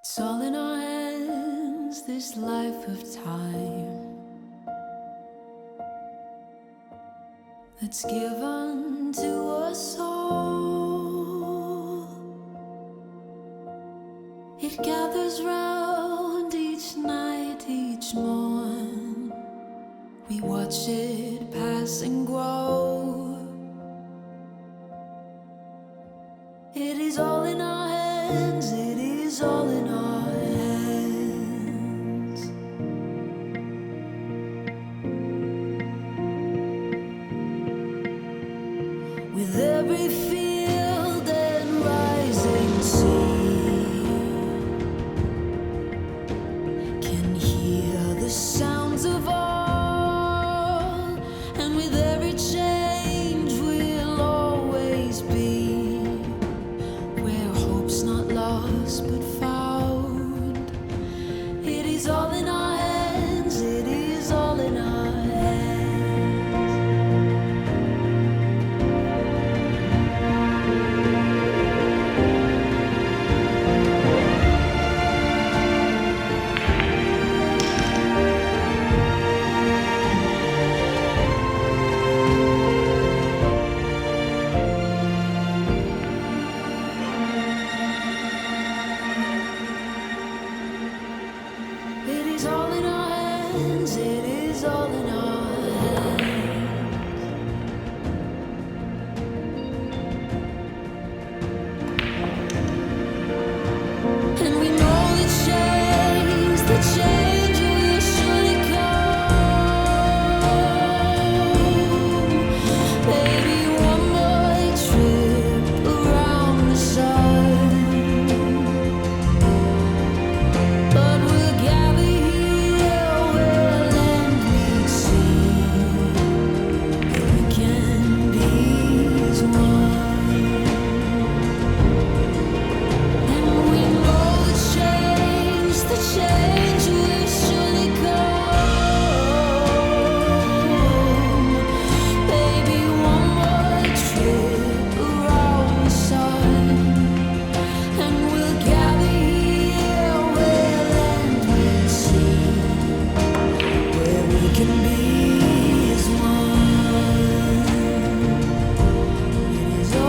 It's all in our hands, this life of time that's given to us all. It gathers round each night, each morn. We watch it pass and grow. It is all in our hands, it is all in our hands. With every field and rising sea, can hear the sounds of all, and with every change we'll always be where hope's not lost but found. It is all in our hands, it is all in our hands. It is all in our hands, it is all in our hands. And we know the change will surely come. Maybe one more trip around the sun, but we'll gather here where land meets sea, where we can be as one. And we know the change will surely come. Maybe one more trip around the sun, and we'll gather here where land meets sea, where we can be as one. It is all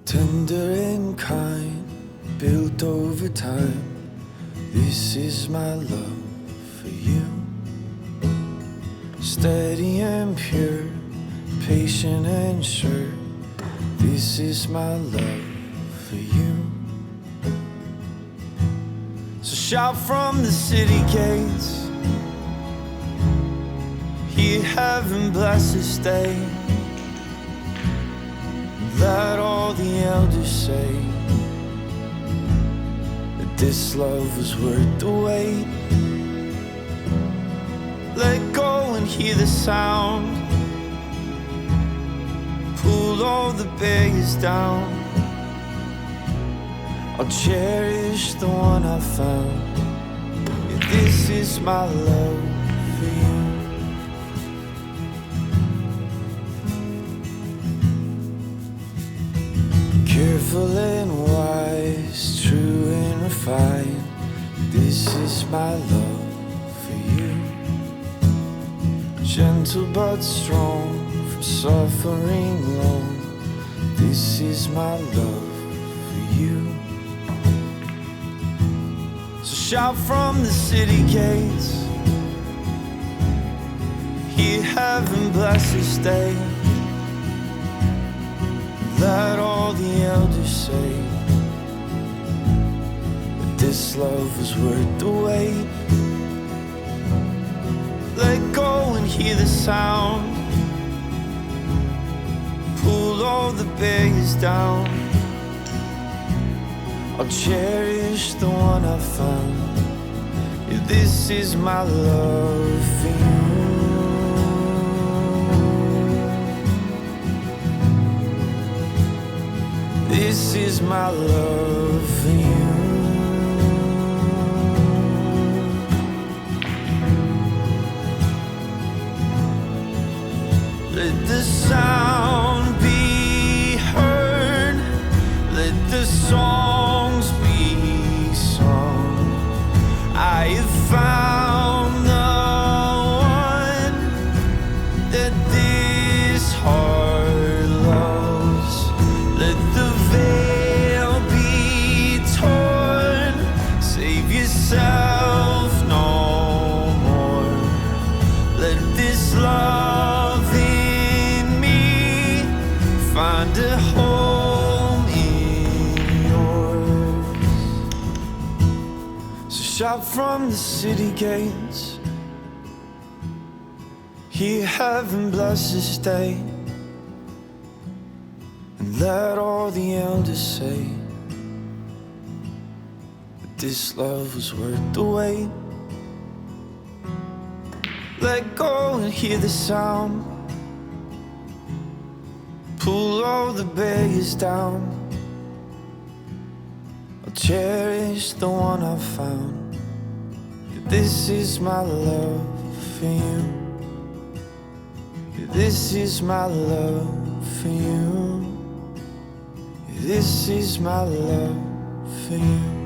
tender and kind, built over time. This is my love for you. Steady and pure, patient and sure. This is my love for you. So shout from the city gates, hear heaven bless this day. Let all the elders say that this love was worth the wait. Let go and hear the sound, pull all the barriers down. I'll cherish the one I found. Yeah, this is my love for you. Careful and wise, true and refined. This is my love for you. Gentle but strong, from suffering long. This is my love for you. So shout from the city gates, hear heaven bless this day. Let all the elders say that this love was worth the wait. Let go and hear the sound, pull all the barriers down. I'll cherish the one I found. Yeah, this is my love for you. This is my love for you. Let the sound be heard, let the songs be sung. I have found the one that this heart loves. Let the veil be torn, save yourself no more. Let this love in me find a home in yours. So shout from the city gates, hear heaven bless this day. And let all the elders say that this love was worth the wait. Let go and hear the sound, pull all the barriers down. I'll cherish the one I found. This is my love for you. This is my love for you. This is my love for you.